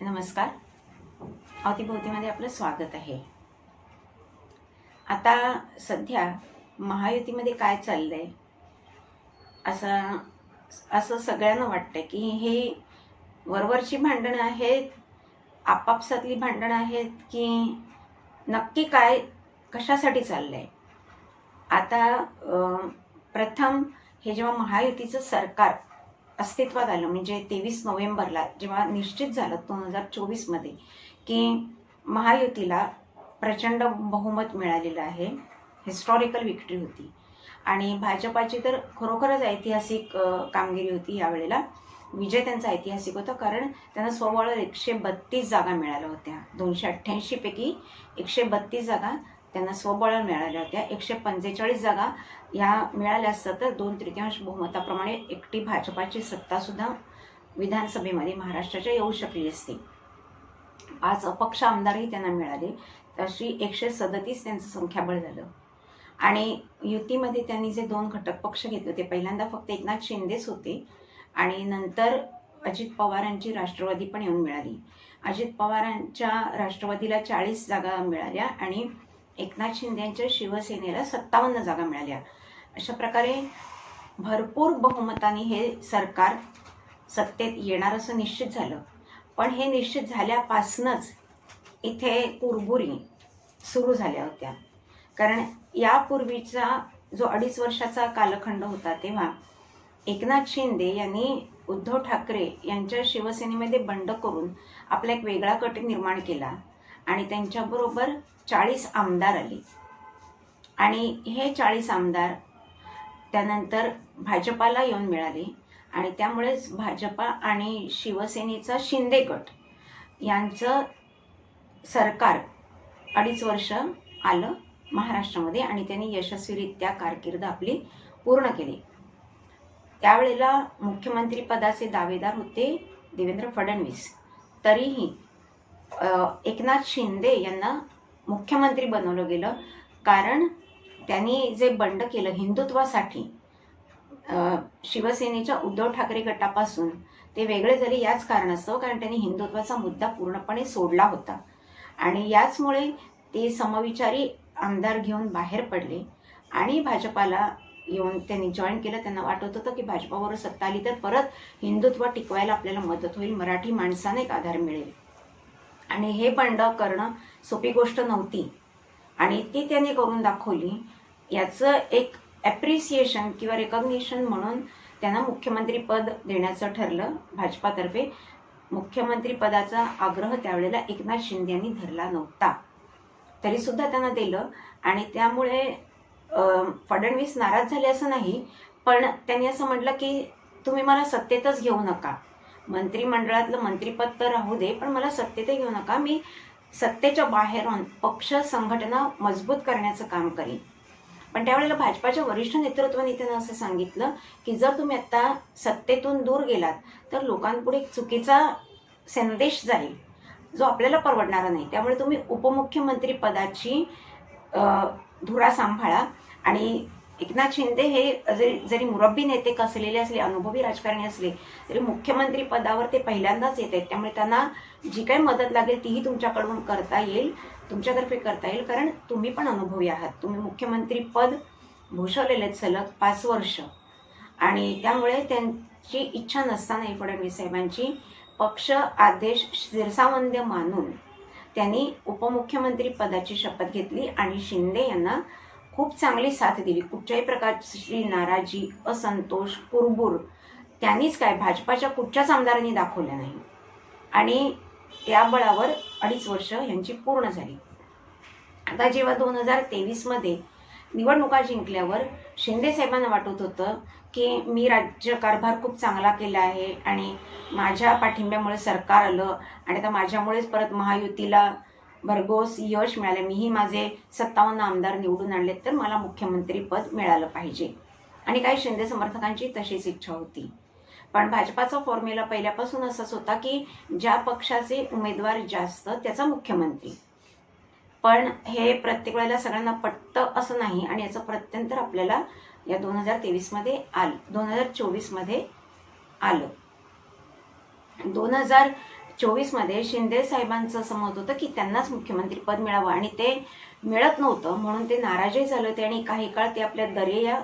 नमस्कार. अवतीभोवतीमध्ये आपलं स्वागत आहे. आता सध्या महायुतीमध्ये काय चाललंय असं सगळ्यांना वाटतं की हे वरवरची भांडणं आहेत, आपापसातली भांडणं आहेत की नक्की काय कशासाठी चाललंय. आता प्रथम हे जेव्हा महायुतीचं सरकार अस्तित्वात आलं म्हणजे 23 नोव्हेंबरला जेव्हा निश्चित झालं 2024 मध्ये की महायुतीला प्रचंड बहुमत मिळालेलं आहे, हिस्टॉरिकल विक्ट्री होती आणि भाजपाची तर खरोखरच ऐतिहासिक कामगिरी होती. यावेळेला विजय त्यांचा ऐतिहासिक होता कारण त्यांना स्वबळ 132 जागा मिळाल्या होत्या. 288 पैकी 132 जागा त्यांना स्वबळ मिळाल्या होत्या. 145 जागा या मिळाल्या असतात तर 2/3 बहुमताप्रमाणे एकटी भाजपाची सत्तासुद्धा विधानसभेमध्ये महाराष्ट्राच्या येऊ शकली असती. 5 अपक्ष आमदारही त्यांना मिळाले. तशी 137 त्यांचं संख्याबळ झालं. आणि युतीमध्ये त्यांनी जे 2 घटक पक्ष घेतले होते, पहिल्यांदा फक्त एकनाथ शिंदेच होते आणि नंतर अजित पवारांची राष्ट्रवादी पण येऊन मिळाली. अजित पवारांच्या राष्ट्रवादीला 40 जागा मिळाल्या आणि एकनाथ शिंदेच्या शिवसेनेला 57 जागा मिळाल्या. अशा प्रकारे भरपूर बहुमताने हे सरकार सत्तेत येणार असं निश्चित झालं. पण हे निश्चित झाल्यापासूनच इथे कुरबुरी सुरू झाल्या होत्या. कारण यापूर्वीचा जो 2.5 वर्षाचा कालखंड होता तेव्हा एकनाथ शिंदे यांनी उद्धव ठाकरे यांच्या शिवसेनेमध्ये बंड करून आपला एक वेगळा गट निर्माण केला आणि त्यांच्याबरोबर 40 आमदार आले आणि हे 40 आमदार त्यानंतर भाजपाला येऊन मिळाले आणि त्यामुळेच भाजपा आणि शिवसेनेचा शिंदे गट यांचं सरकार 2.5 वर्ष आलं महाराष्ट्रामध्ये आणि त्यांनी यशस्वीरित्या कारकीर्द आपली पूर्ण केली. त्यावेळेला मुख्यमंत्री पदाचे दावेदार होते देवेंद्र फडणवीस. तरीही एकनाथ शिंदे यांना मुख्यमंत्री बनवलं गेलं कारण त्यांनी जे बंड केलं हिंदुत्वासाठी शिवसेनेच्या उद्धव ठाकरे गटापासून ते वेगळे झाले याच कारणास्तव, कारण त्यांनी हिंदुत्वाचा मुद्दा पूर्णपणे सोडला होता आणि याचमुळे ते समविचारी आमदार घेऊन बाहेर पडले आणि भाजपाला येऊन त्यांनी जॉईन केलं. त्यांना वाटत होतं की भाजपाबरोबर सत्ता आली तर परत हिंदुत्व टिकवायला आपल्याला मदत होईल, मराठी माणसाने एक आधार मिळेल आणि हे बंड करणं सोपी गोष्ट नव्हती आणि ती त्यांनी करून दाखवली. याचं एक ॲप्रिसिएशन किंवा रेकॉग्निशन म्हणून त्यांना मुख्यमंत्री पद देण्याचं ठरलं. भाजपातर्फे मुख्यमंत्री पदाचा आग्रह त्यावेळेला एकनाथ शिंदे यांनी धरला नव्हता, तरीसुद्धा त्यांना दिलं आणि त्यामुळे फडणवीस नाराज झाले असं नाही, पण त्यांनी असं म्हटलं की तुम्ही मला सत्तेतच घेऊ नका, मंत्रिमंडळातलं मंत्रिपद तर राहू दे पण मला सत्तेतही घेऊ नका, मी सत्तेच्या बाहेरून पक्ष संघटना मजबूत करण्याचं काम करीन. पण त्यावेळेला भाजपाच्या वरिष्ठ नेतृत्वाने त्यांना असं सांगितलं की जर तुम्ही आता सत्तेतून दूर गेलात तर लोकांपुढे एक चुकीचा संदेश जाईल जो आपल्याला परवडणारा नाही. त्यामुळे तुम्ही उपमुख्यमंत्री पदाची धुरा सांभाळा. आणि एकनाथ शिंदे हे जरी मुरब्बी नेते कसलेले असले, अनुभवी राजकारणी असले तरी मुख्यमंत्री पदावर ते पहिल्यांदाच येत आहेत. त्यामुळे त्यांना जी काही मदत लागेल तीही तुमच्याकडून करता येईल, तुमच्यातर्फे करता येईल, कारण तुम्ही पण अनुभवी आहात. तुम्ही मुख्यमंत्री पद भूषवलेले आहेत सलग 5 वर्ष आणि त्यामुळे त्यांची इच्छा नसतानाही फडणवीस साहेबांची पक्ष आदेश शिरसावंद्य मानून त्यांनी उपमुख्यमंत्री पदाची शपथ घेतली आणि शिंदे यांना खूप चांगली साथ दिली. कुठच्याही प्रकारची नाराजी, असंतोष, कुरबुर त्यांनीच काय भाजपाच्या कुठच्याच आमदारांनी दाखवल्या नाही आणि त्या बळावर 2.5 वर्ष यांची पूर्ण झाली. आता जेव्हा 2023 मध्ये निवडणुका जिंकल्यावर शिंदे साहेबांना वाटत होतं की मी राज्यकारभार खूप चांगला केला आहे आणि माझ्या पाठिंब्यामुळे सरकार आलं आणि आता माझ्यामुळेच परत महायुतीला भरघोस यश मिळाले, मीही माझे 57 आमदार निवडून आणले तर मला मुख्यमंत्री पद मिळालं पाहिजे. आणि काही शिंदे समर्थकांची तशीच इच्छा होती. पण भाजपाचा फॉर्म्युला पहिल्यापासून असाच होता की ज्या पक्षाचे उमेदवार जास्त त्याचा मुख्यमंत्री. पण हे प्रत्येक वेळेला सगळ्यांना पटतं असं नाही आणि याचं प्रत्यंतर आपल्याला या 2023 मध्ये आलं, 2024 मध्ये आलं. 2024 शिंदे साहेबांचं असं मत होतं की त्यांनाच मुख्यमंत्री पद मिळावं आणि ते मिळत नव्हतं, म्हणून ते नाराजही झाले होते आणि काही काळ ते आपल्या दरे या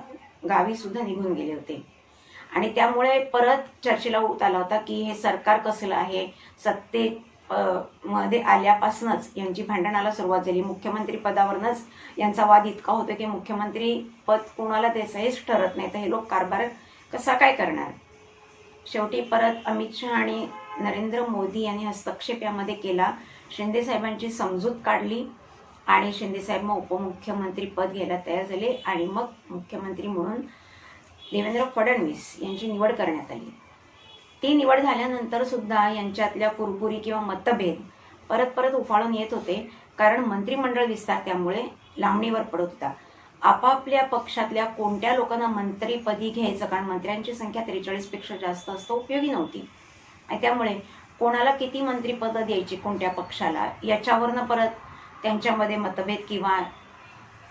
गावी सुद्धा निघून गेले होते. आणि त्यामुळे परत चर्चेला उत आला होता की हे सरकार कसलं आहे. मध्ये आल्यापासूनच यांची भांडणाला सुरुवात झाली. मुख्यमंत्री पदावरनच यांचा वाद इतका होतो की मुख्यमंत्री पद कोणाला द्यायचं हेच ठरत नाही, तर हे लोक कारभार कसा काय करणार. शेवटी परत अमित शहा आणि नरेंद्र मोदी यांनी हस्तक्षेप यामध्ये केला. शिंदे साहेबांची समजूत काढली आणि शिंदे साहेब मग उपमुख्यमंत्री पद घ्यायला तयार झाले आणि मग मुख्यमंत्री म्हणून देवेंद्र फडणवीस यांची निवड करण्यात आली. ती निवड झाल्यानंतर सुद्धा यांच्यातल्या कुरबुरी किंवा मतभेद परत परत उफाळून येत होते, कारण मंत्रिमंडळ विस्तार त्यामुळे लांबणीवर पडत होता. आपापल्या पक्षातल्या कोणत्या लोकांना मंत्रीपदी घ्यायचं, कारण मंत्र्यांची संख्या 43 पेक्षा जास्त असतं, उपयोगी नव्हती. आणि त्यामुळे कोणाला किती मंत्रिपदं द्यायची कोणत्या पक्षाला याच्यावरनं परत त्यांच्यामध्ये मतभेद किंवा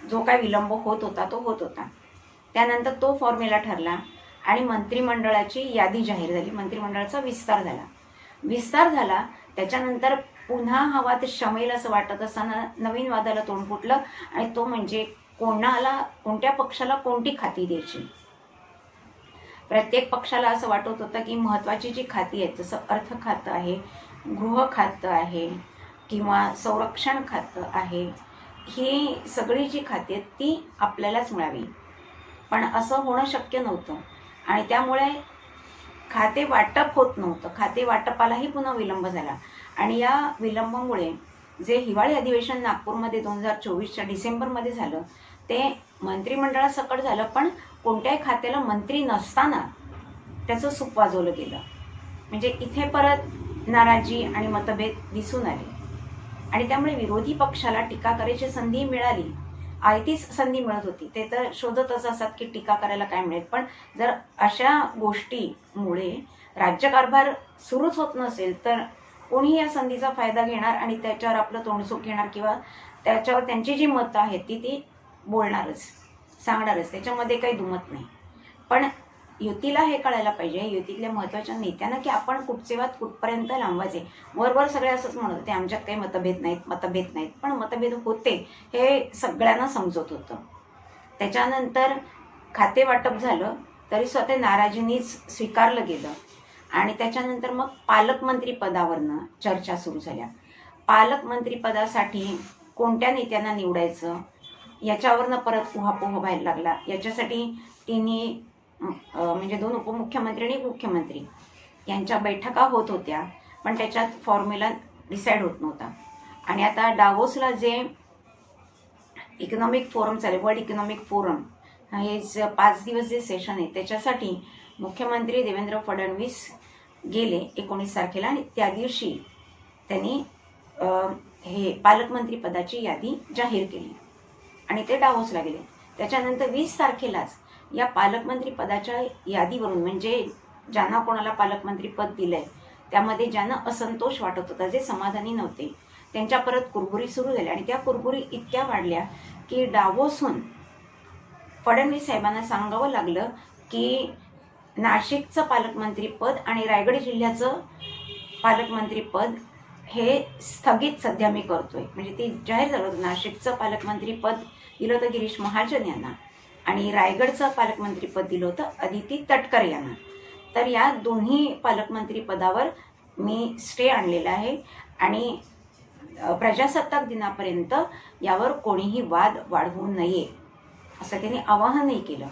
जो काय विलंब होत होता तो होत होता. त्यानंतर तो फॉर्म्युला ठरला आणि मंत्रिमंडळाची यादी जाहीर झाली. मंत्रिमंडळाचा विस्तार झाला. त्याच्यानंतर पुन्हा हवा ते शमेल असं वाटत असताना नवीन वादाला तोंड फुटलं आणि तो म्हणजे कोणत्या पक्षाला कोणती खाती द्यायची. प्रत्येक पक्षाला असं वाटत होतं की महत्त्वाची जी खाती आहेत, जसं अर्थ खातं आहे, गृह खातं आहे किंवा संरक्षण खातं आहे, ही सगळी जी खाती आहेत ती आपल्यालाच मिळावी. पण असं होणं शक्य नव्हतं आणि त्यामुळे खाते वाटप होत नव्हतं. खाते वाटपालाही पुन्हा विलंब झाला आणि या विलंबामुळे जे हिवाळी अधिवेशन नागपूरमध्ये 2024च्या डिसेंबरमध्ये झालं ते मंत्रिमंडळासकट झालं, पण कोणत्याही खात्याला मंत्री नसताना त्याचं सूप वाजवलं गेलं. म्हणजे इथे परत नाराजी आणि मतभेद दिसून आले आणि त्यामुळे विरोधी पक्षाला टीका करायची संधी मिळाली. आयतीच संधी मिळत होती. ते तर शोधतच असतात की टीका करायला काय मिळेल, पण जर अशा गोष्टीमुळे राज्यकारभार सुरूच होत नसेल तर कोणी या संधीचा फायदा घेणार आणि त्याच्यावर आपलं तोंडसुख घेणार किंवा त्याच्यावर त्यांची जी मतं आहेत ती बोलणारच, सांगणारच, त्याच्यामध्ये काही दुमत नाही. पण युतीला हे कळायला पाहिजे, युतीतल्या महत्त्वाच्या नेत्यांना, की आपण कुठचे वाद कुठपर्यंत लांबवायचे. वरवर सगळे असंच म्हणत होते आमच्यात काही मतभेद नाहीत, पण मतभेद होते हे सगळ्यांना समजत होतं. त्याच्यानंतर खाते वाटप झालं तरी स्वतः नाराजीनीच स्वीकारलं गेलं आणि त्याच्यानंतर मग पालकमंत्री पदावरनं चर्चा सुरू झाल्या. पालकमंत्री पदासाठी कोणत्या नेत्यांना निवडायचं याच्यावरनं परत उहापोह व्हायला लागला. याच्यासाठी तिन्ही म्हणजे 2 उपमुख्यमंत्री आणि मुख्यमंत्री यांच्या बैठका होत होत्या, पण त्याच्यात फॉर्म्युला डिसाईड होत नव्हता. आणि आता डावोसला जे इकॉनॉमिक फोरम चालेल, वर्ल्ड इकॉनॉमिक फोरम, हे 5 दिवस जे सेशन आहे त्याच्यासाठी मुख्यमंत्री देवेंद्र फडणवीस गेले 19 तारखेला आणि त्या दिवशी त्यांनी हे पालकमंत्री पदाची यादी जाहीर केली आणि ते डावोसला गेले. त्याच्यानंतर 20 तारखेलाच या पालकमंत्री पदाच्या यादीवरून, म्हणजे ज्यांना कोणाला पालकमंत्री पद दिलंय त्यामध्ये ज्यांना असंतोष वाटत होता, जे समाधानी नव्हते, त्यांच्या परत कुरबुरी सुरू झाल्या आणि त्या कुरबुरी इतक्या वाढल्या की डावोसहून फडणवीस साहेबांना सांगावं लागलं की नाशिकचं पालकमंत्री पद आणि रायगड जिल्ह्याचं पालकमंत्री पद हे स्थगित सध्या मी करतोय. म्हणजे ते जाहीर झालं होतं. नाशिकचं पालकमंत्री पद दिलं होतं गिरीश महाजन यांना आणि रायगडचं पालकमंत्री पद दिलं होतं अदिती तटकरे यांना. तर या दोन्ही पालकमंत्री पदावर मी स्टे आणलेला आहे आणि प्रजासत्ताक दिनापर्यंत यावर कोणीही वाद वाढवू नये असं त्यांनी आवाहनही केलं.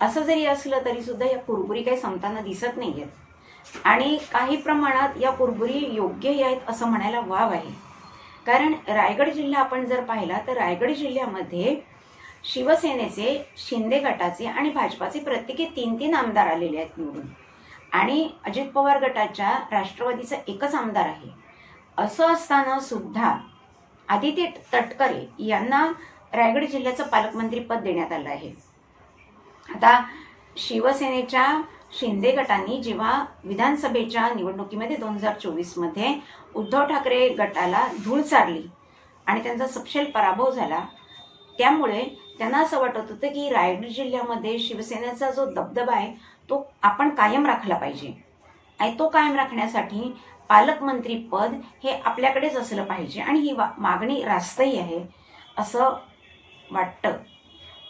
असं जरी असलं तरी सुद्धा या कुरबुरी काही संपताना दिसत नाही आहेत आणि काही प्रमाणात या कुरबुरी योग्यही आहेत असं म्हणायला वाव आहे. कारण रायगड जिल्हा आपण जर पाहिला तर रायगड जिल्ह्यामध्ये शिवसेनेचे, शिंदे गटाचे आणि भाजपाचे प्रत्येकी 3-3 आमदार आलेले आहेत निवडून आणि अजित पवार गटाच्या राष्ट्रवादीचा एकच आमदार आहे. असं असताना सुद्धा आदिती तटकरे यांना रायगड जिल्ह्याचं पालकमंत्री पद देण्यात आलं आहे. आता शिवसेनेच्या शिंदे गटाने जेव्हा विधानसभेच्या निवडणुकीमध्ये 2024 मध्ये उद्धव ठाकरे गटाला धूळ चारली आणि त्यांचा सपशेल पराभव झाला, त्यामुळे त्यांना असं वाटत होतं की रायगड जिल्ह्यामध्ये शिवसेनेचा जो दबदबा आहे तो आपण कायम राखला पाहिजे आणि तो कायम राखण्यासाठी पालकमंत्री पद हे आपल्याकडेच असलं पाहिजे आणि ही मागणी रास्तही आहे असं वाटतं.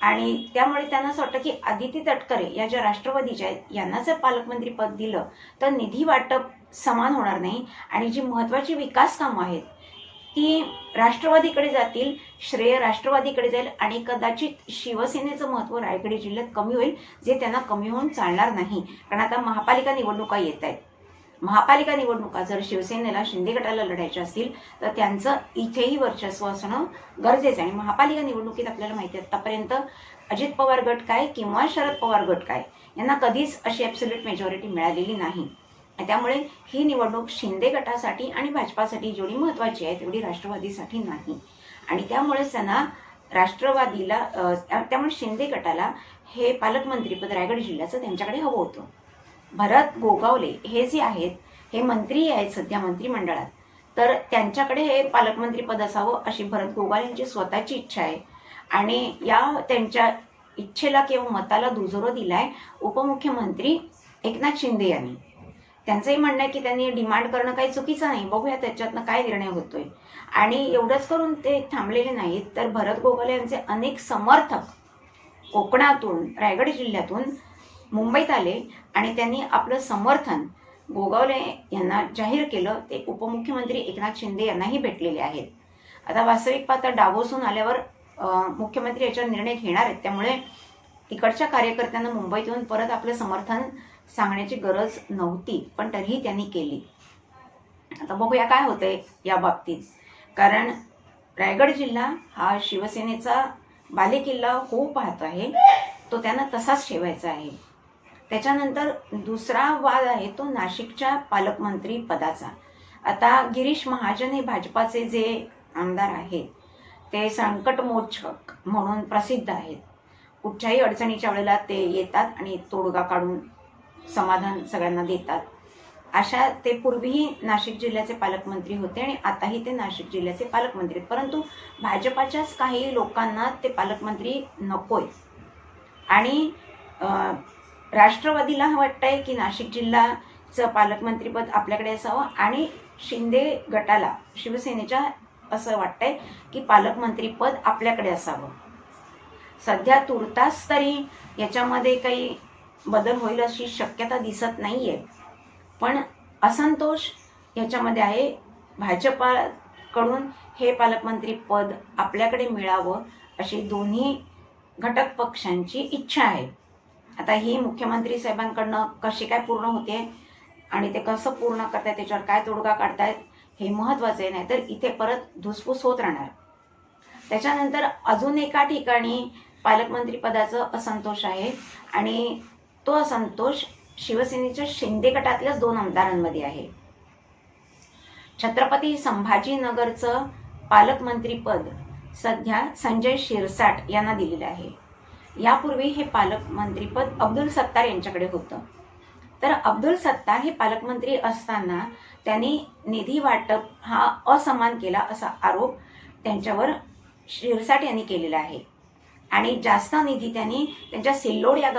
आणि त्यामुळे त्यांना असं वाटतं की आदिती तटकरे या ज्या राष्ट्रवादीच्या आहेत यांना जर पालकमंत्री पद दिलं तर निधी वाटप समान होणार नाही आणि जी महत्त्वाची विकास कामं आहेत ती राष्ट्रवादीकडे जातील, श्रेय राष्ट्रवादीकडे जाईल आणि कदाचित शिवसेनेचं महत्त्व रायगड जिल्ह्यात कमी होईल, जे त्यांना कमी होऊन चालणार नाही. कारण आता महापालिका निवडणुका येत आहेत. महापालिका निवडणुका जर शिवसेनेला शिंदे गटाला लढायच्या असतील तर त्यांचं इथेही वर्चस्व असणं गरजेचं आहे. आणि महापालिका निवडणुकीत आपल्याला माहिती आहे आतापर्यंत अजित पवार गट काय किंवा शरद पवार गट काय यांना कधीच अशी ॲब्सोल्यूट मेजॉरिटी मिळालेली नाही. त्यामुळे ही निवडणूक शिंदे गटासाठी आणि भाजपासाठी जेवढी महत्त्वाची आहे तेवढी राष्ट्रवादीसाठी नाही. आणि त्यामुळेच त्यांना राष्ट्रवादीला त्यामुळे शिंदे गटाला हे पालकमंत्रीपद रायगड जिल्ह्याचं त्यांच्याकडे हवं होतं. भरत गोगावले हे जे आहेत हे मंत्री आहेत सध्या मंत्रिमंडळात, तर त्यांच्याकडे हे पालकमंत्रीपद असावं अशी भरत गोगावले यांची स्वतःची इच्छा आहे. आणि या त्यांच्या इच्छेला किंवा मताला दुजोरा दिलाय उपमुख्यमंत्री एकनाथ शिंदे यांनी. त्यांचंही म्हणणं आहे की त्यांनी डिमांड करणं काही चुकीचं नाही, बघूया त्याच्यातनं काय निर्णय होतोय. आणि एवढंच करून ते थांबलेले नाहीत, तर भरत गोगावले यांचे अनेक समर्थक कोकणातून रायगड जिल्ह्यातून मुंबईत आले आणि त्यांनी आपलं समर्थन गोगावले यांना जाहीर केलं. ते उपमुख्यमंत्री एकनाथ शिंदे यांनाही भेटलेले आहेत. आता वास्तविक पाहता डावोसून आल्यावर मुख्यमंत्री याच्यावर निर्णय घेणार आहेत, त्यामुळे तिकडच्या कार्यकर्त्यांना मुंबईत येऊन परत आपलं समर्थन सांगण्याची गरज नव्हती, पण तरीही त्यांनी केली. आता बघूया काय होतंय या बाबतीत. कारण रायगड जिल्हा हा शिवसेनेचा बालेकिल्ला होऊ पाहत आहे, तो त्यांना तसाच ठेवायचा आहे. त्याच्यानंतर दुसरा वाद आहे तो नाशिकच्या पालकमंत्री पदाचा. आता गिरीश महाजन हे भाजपाचे जे आमदार आहेत ते संकटमोचक म्हणून प्रसिद्ध आहेत. कुठच्याही अडचणीच्या वेळेला ते येतात आणि तोडगा काढून समाधान सगळ्यांना देतात. अशा ते पूर्वीही नाशिक जिल्ह्याचे पालकमंत्री होते आणि आताही ते नाशिक जिल्ह्याचे पालकमंत्री आहेत. परंतु भाजपाच्याच काही लोकांना ते पालकमंत्री नकोय आणि राष्ट्रवादीला वाटतंय की नाशिक जिल्ह्याचं पालकमंत्रीपद आपल्याकडे असावं आणि शिंदे गटाला शिवसेनेच्या असं वाटतंय की पालकमंत्रीपद आपल्याकडे असावं. सध्या तुर्तास तरी याच्यामध्ये काही बदल होईल अशी शक्यता दिसत नाहीये, पण असंतोष याच्यामध्ये आहे. भाजपाकडून हे पालकमंत्री पद आपल्याकडे मिळावं अशी दोन्ही घटक पक्षांची इच्छा आहे. आता ही मुख्यमंत्री साहेबांकडनं कशी काय पूर्ण होते आणि ते कसं पूर्ण करतायत त्याच्यावर काय तोडगा काढतायत हे महत्त्वाचं आहे, नाहीतर इथे परत धुसफूस होत राहणार. त्याच्यानंतर अजून एका ठिकाणी पालकमंत्री पदाचं असंतोष आहे आणि तो असंतोष शिवसेनेच्या शिंदे गटातल्याच 2 आमदारांमध्ये आहे. छत्रपती संभाजीनगरचं पालकमंत्रीपद सध्या संजय शिरसाट यांना दिलेलं आहे. यापूर्वी हे पालकमंत्रीपद अब्दुल सत्तार यांच्याकडे होतं. तर अब्दुल सत्तार हे पालकमंत्री असताना त्यांनी निधी वाटप हा असमान केला असा आरोप त्यांच्यावर शिरसाट यांनी केलेला आहे. आणि जास्त निधी त्यांनी त्यांच्या सिल्लोड या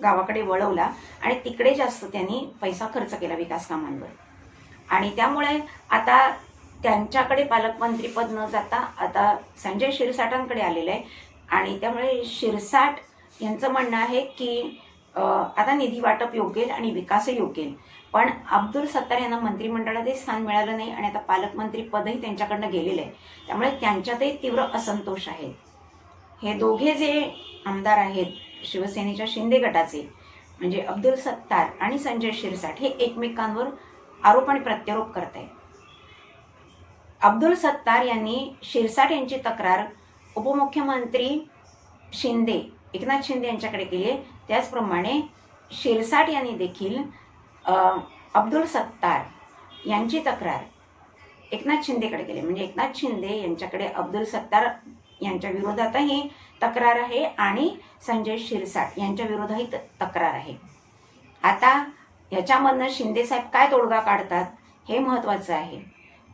गावाकडे वळवला आणि तिकडे जास्त त्यांनी पैसा खर्च केला विकास कामांवर. आणि त्यामुळे आता त्यांच्याकडे पालकमंत्रीपद न जाता आता संजय शिरसाटांकडे आलेलं आहे. आणि त्यामुळे शिरसाट यांचं म्हणणं आहे की आता निधी वाटप योग्य येईल आणि विकासही योग्य येईल. पण अब्दुल सत्तार यांना मंत्रिमंडळातही स्थान मिळालं नाही आणि आता पालकमंत्री पदही त्यांच्याकडनं गेलेलं आहे. त्यामुळे त्यांच्यातही तीव्र असंतोष आहे. हे दोघे जे आमदार आहेत शिवसेनेच्या शिंदे गटाचे म्हणजे अब्दुल सत्तार आणि संजय शिरसाट हे एकमेकांवर आरोप आणि प्रत्यारोप करत आहेत. अब्दुल सत्तार यांनी शिरसाट यांची तक्रार उपमुख्यमंत्री शिंदे एकनाथ शिंदे यांच्याकडे केली. त्याचप्रमाणे शिरसाट यांनी देखील अब्दुल सत्तार यांची तक्रार एकनाथ शिंदेकडे केली. म्हणजे एकनाथ शिंदे यांच्याकडे अब्दुल सत्तार यांच्या विरोधातही तक्रार आहे आणि संजय शिरसाट यांच्या विरोधातही तक्रार आहे. आता ह्याच्यामधनं शिंदे साहेब काय तोडगा काढतात हे महत्त्वाचं आहे.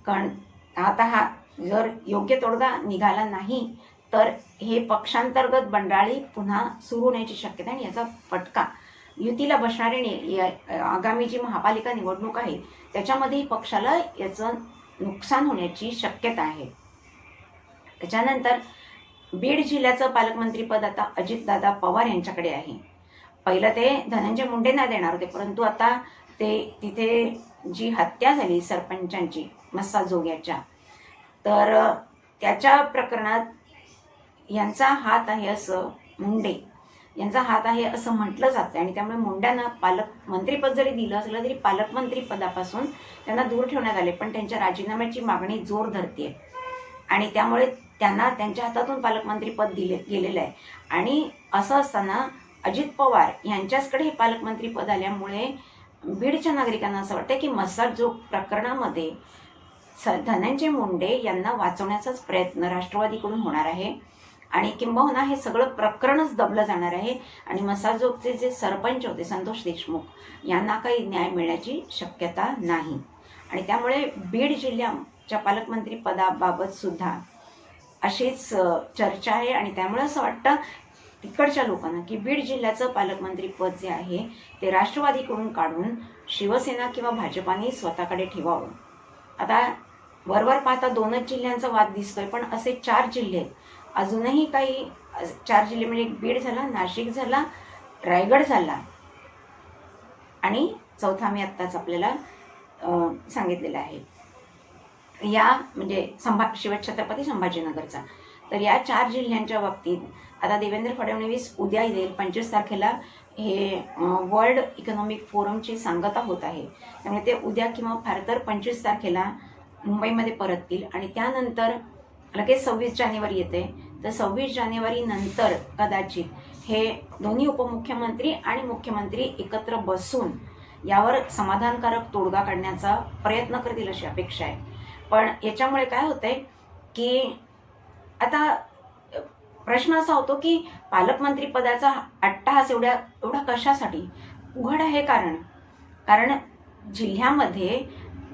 कारण आता हा जर योग्य तोडगा निघाला नाही तर हे पक्षांतर्गत बंडाळी पुन्हा सुरू होण्याची शक्यता आणि याचा फटका युतीला बसणारे आगामी जी महापालिका निवडणूक आहे त्याच्यामध्येही पक्षाला याचं नुकसान होण्याची शक्यता आहे. त्याच्यानंतर बीड जिल्ह्याचं पालकमंत्रीपद आता अजितदादा पवार यांच्याकडे आहे. पहिलं ते धनंजय मुंडेंना देणार होते, परंतु आता ते तिथे जी हत्या झाली सरपंचांची मस्साजोग्याच्या, तर त्याच्या प्रकरणात यांचा हात आहे असं मुंडे यांचा हात आहे असं म्हटलं जातं आणि त्यामुळे मुंड्यांना पालकमंत्रीपद जरी दिलं असलं तरी पालकमंत्री पदापासून त्यांना दूर ठेवण्यात आले. पण त्यांच्या राजीनाम्याची मागणी जोर धरते आणि त्यामुळे त्यांना त्यांच्या हातातून पालकमंत्रीपद गेलेलं आहे. आणि असं असताना अजित पवार यांच्याचकडे हे पालकमंत्रीपद आल्यामुळे बीडच्या नागरिकांना असं वाटतं की मस्साजोग प्रकरणामध्ये धनंजय मुंडे यांना वाचवण्याचाच प्रयत्न राष्ट्रवादीकडून होणार आहे आणि किंबहुना हे सगळं प्रकरणच दबलं जाणार आहे आणि मस्साजोगचे जे सरपंच होते संतोष देशमुख यांना काही न्याय मिळण्याची शक्यता नाही. आणि त्यामुळे बीड जिल्ह्याच्या पालकमंत्री पदाबाबत सुद्धा अशीच चर्चा आहे आणि त्यामुळे असं वाटतं तिकडच्या लोकांना की बीड जिल्ह्याचं पालकमंत्री पद जे आहे ते राष्ट्रवादीकडून काढून शिवसेना किंवा भाजपाने स्वतःकडे ठेवावं. आता वरवर पाहता 2च जिल्ह्यांचा वाद दिसतोय, पण असे 4 जिल्हे अजूनही काही 4 जिल्हे म्हणजे बीड झाला, नाशिक झाला, रायगड झाला आणि चौथा मी आत्ताच आपल्याला सांगितलेला आहे या म्हणजे शिवछत्रपती संभाजीनगरचा. तर या 4 जिल्ह्यांच्या बाबतीत आता देवेंद्र फडणवीस उद्या येईल 25 तारखेला हे वर्ल्ड इकॉनॉमिक फोरमची सांगता होत आहे. त्यामुळे ते उद्या किंवा फार तर 25 तारखेला मुंबईमध्ये परततील आणि त्यानंतर लगेच 26 जानेवारी येते. तर 26 जानेवारी नंतर कदाचित हे दोन्ही उपमुख्यमंत्री आणि मुख्यमंत्री एकत्र बसून यावर समाधानकारक तोडगा काढण्याचा प्रयत्न करतील अशी अपेक्षा आहे. पण याच्यामुळे काय होतंय की आता प्रश्न असा होतो की पालकमंत्री पदाचा अट्टहास एवढा कशासाठी उघड आहे. कारण जिल्ह्यामध्ये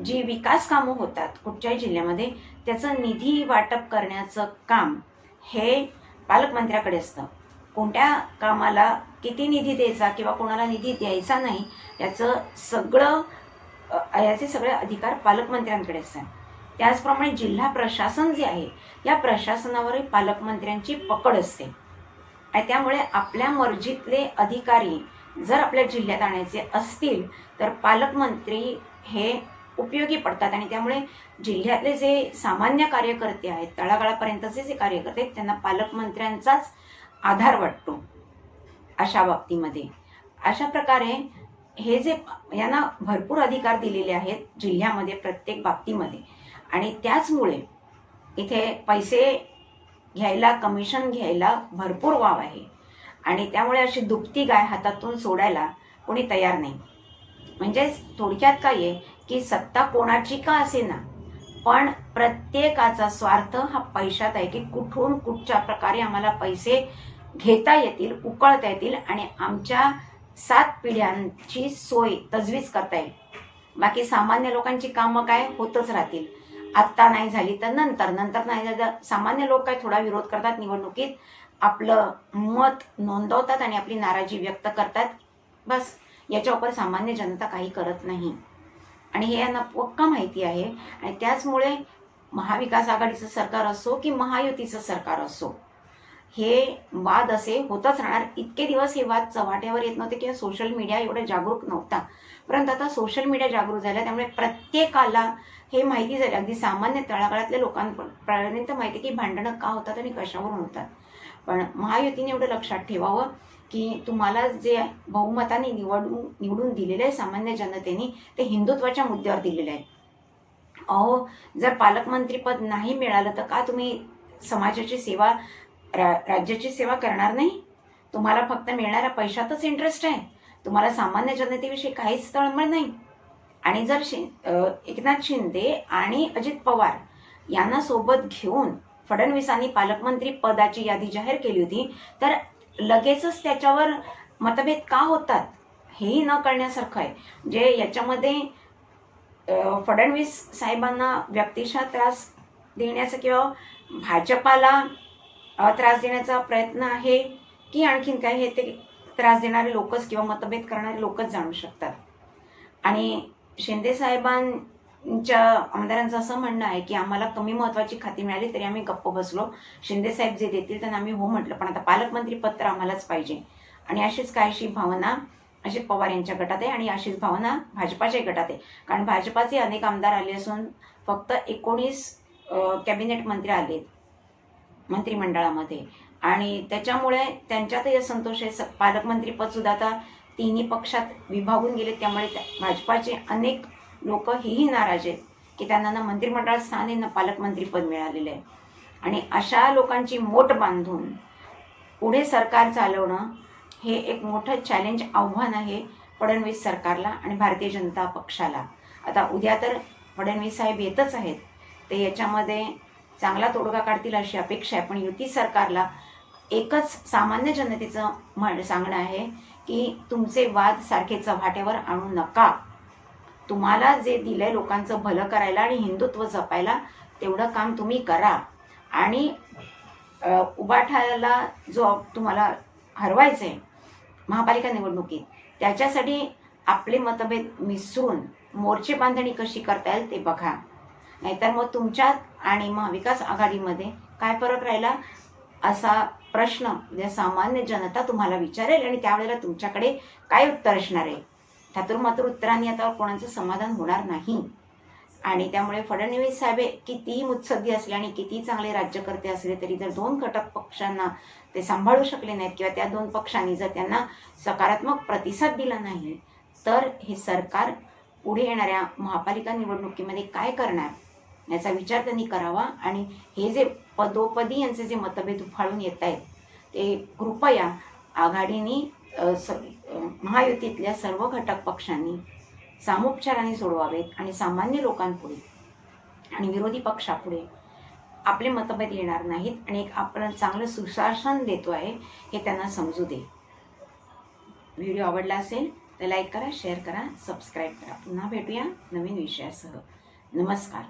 जी विकास कामं होतात कुठच्याही जिल्ह्यामध्ये त्याचं निधी वाटप करण्याचं काम हे पालकमंत्र्याकडे असतं. कोणत्या कामाला किती निधी द्यायचा किंवा कोणाला निधी द्यायचा नाही याचे सगळे अधिकार पालकमंत्र्यांकडे असतात. त्याचप्रमाणे जिल्हा प्रशासन जे आहे या प्रशासनावरही पालकमंत्र्यांची पकड असते आणि त्यामुळे आपल्या मर्जीतले अधिकारी जर आपल्या जिल्ह्यात आणायचे असतील तर पालकमंत्री हे उपयोगी पडतात आणि त्यामुळे जिल्ह्यातले जे सामान्य कार्यकर्ते आहेत तळागाळापर्यंतचे जे कार्यकर्ते आहेत त्यांना पालकमंत्र्यांचाच आधार वाटतो अशा बाबतीमध्ये. अशा प्रकारे हे जे यांना भरपूर अधिकार दिलेले आहेत जिल्ह्यामध्ये प्रत्येक बाबतीमध्ये आणि त्याचमुळे इथे पैसे घ्यायला कमिशन घ्यायला भरपूर वाव आहे आणि त्यामुळे अशी दुभती गाय हातातून सोडायला कोणी तयार नाही. म्हणजेच थोडक्यात काय आहे की सत्ता कोणाची का असेना पण प्रत्येकाचा स्वार्थ हा पैशात आहे की कुठून कुठच्या प्रकारे आम्हाला पैसे घेता येतील उकळता येतील आणि आमच्या 7 पिढ्यांची सोय तजवीज करता येईल. बाकी सामान्य लोकांची कामं काय होतच राहतील. आत्ता नाही झाली तर नंतर नाही झालं. सामान्य लोक काय थोडा विरोध करतात निवडणुकीत आपलं मत नोंदवतात आणि आपली नाराजी व्यक्त करतात बस. याच्या सामान्य जनता काही करत नाही आणि हे यांना पक्का माहिती आहे आणि त्याचमुळे महाविकास आघाडीचं सरकार असो की महायुतीचं सरकार असो हे वाद असे होतच राहणार. इतके दिवस हे वाद चव्हाट्यावर येत नव्हते किंवा सोशल मीडिया एवढा जागरूक नव्हता, परंतु आता सोशल मीडिया जागरूक झाला त्यामुळे प्रत्येकाला हे माहिती झालं. अगदी सामान्य तळागाळातल्या लोकांपर्यंत माहिती की भांडणं का होतात आणि कशावरून होतात. पण महायुतीने एवढं लक्षात ठेवावं की तुम्हाला जे बहुमताने निवडून दिलेले आहे सामान्य जनतेने ते हिंदुत्वाच्या मुद्द्यावर दिलेले आहे. अहो जर पालकमंत्रीपद नाही मिळालं तर का तुम्ही समाजाची सेवा राज्याची सेवा करणार नाही? तुम्हाला फक्त मिळणाऱ्या पैशातच इंटरेस्ट आहे, तुम्हाला सामान्य जनतेविषयी काहीच तळमळ नाही. आणि जर एकनाथ शिंदे आणि अजित पवार यांना सोबत घेऊन फडणवीसांनी पालकमंत्री पदाची यादी जाहीर केली होती तर लगेचच त्याच्यावर मतभेद का होतात हेही न कळण्यासारखं आहे. जे याच्यामध्ये फडणवीस साहेबांना व्यक्तिशः त्रास देण्याचा किंवा भाजपाला त्रास देण्याचा प्रयत्न आहे की आणखीन काय हे ते त्रास देणारे लोकच किंवा मतभेद करणारे लोकच जाणू शकतात. आणि शिंदे साहेबांच्या आमदारांचं असं म्हणणं आहे की आम्हाला कमी महत्वाची खाती मिळाली तरी आम्ही गप्प बसलो, शिंदे साहेब जे देतील त्यांना आम्ही हो म्हटलं, पण आता पालकमंत्री पत्र आम्हालाच पाहिजे. आणि अशीच काहीशी भावना अजित पवार यांच्या गटात आहे आणि अशीच भावना भाजपाच्याही गटात आहे. कारण भाजपाचे अनेक आमदार आले असून फक्त 19 कॅबिनेट मंत्री आलेत मंत्रिमंडळामध्ये आणि त्याच्यामुळे त्यांच्यातही असंतोष आहे. पालकमंत्रीपद सुद्धा आता तिन्ही पक्षात विभागून गेले, त्यामुळे भाजपाचे अनेक लोक हेही नाराज आहेत की त्यांना ना मंत्रिमंडळात स्थान आहे ना पालकमंत्रीपद मिळालेलं आहे. आणि अशा लोकांची मोट बांधून पुढे सरकार चालवणं हे एक मोठं चॅलेंज आव्हान आहे फडणवीस सरकारला आणि भारतीय जनता पक्षाला. आता उद्या तर फडणवीस साहेब येतच आहेत, ते याच्यामध्ये चांगला तोडगा काढतील अशी अपेक्षा आहे. पण युती सरकारला एकच सामान्य जनतेचं सांगणं आहे की तुमचे वाद सारखे चव्हाट्यावर आणू नका. तुम्हाला जे दिलंय लोकांचं भलं करायला आणि हिंदुत्व जपायला तेवढं काम तुम्ही करा. आणि उबाठाला जो तुम्हाला हरवायचंय महापालिका निवडणुकीत, त्याच्यासाठी आपले मतभेद मिसळून मोर्चे बांधणी कशी करता येईल ते बघा. नाहीतर मग तुमच्यात आणि महाविकास आघाडीमध्ये काय फरक राहिला असा प्रश्न सामान्य जनता तुम्हाला विचारेल आणि त्यावेळेला तुमच्याकडे काय उत्तर असणार आहे. थातुरमातुर उत्तरांनी आता कोणाचं समाधान होणार नाही. आणि त्यामुळे फडणवीस साहेब कितीही मुत्सद्दी असले आणि कितीही चांगले राज्यकर्ते असले तरी जर 2 घटक पक्षांना ते सांभाळू शकले नाहीत किंवा त्या 2 पक्षांनी जर त्यांना सकारात्मक प्रतिसाद दिला नाही तर हे सरकार पुढे येणाऱ्या महापालिका निवडणुकीमध्ये काय करणार याचा विचार त्यांनी करावा. आणि हे जे पदोपदी यांचे जे मतभेद उफाळून येत आहेत ते कृपया आघाडीनी महायुतीतल्या सर्व घटक पक्षांनी सामोपचाराने सोडवावेत आणि सामान्य लोकांपुढे आणि विरोधी पक्षापुढे आपले मतभेद येणार नाहीत आणि एक आपण चांगलं सुशासन देतो आहे हे त्यांना समजू दे. व्हिडिओ आवडला असेल तर लाईक करा, शेअर करा, सबस्क्राईब करा. पुन्हा भेटूया नवीन विषयासह. नमस्कार.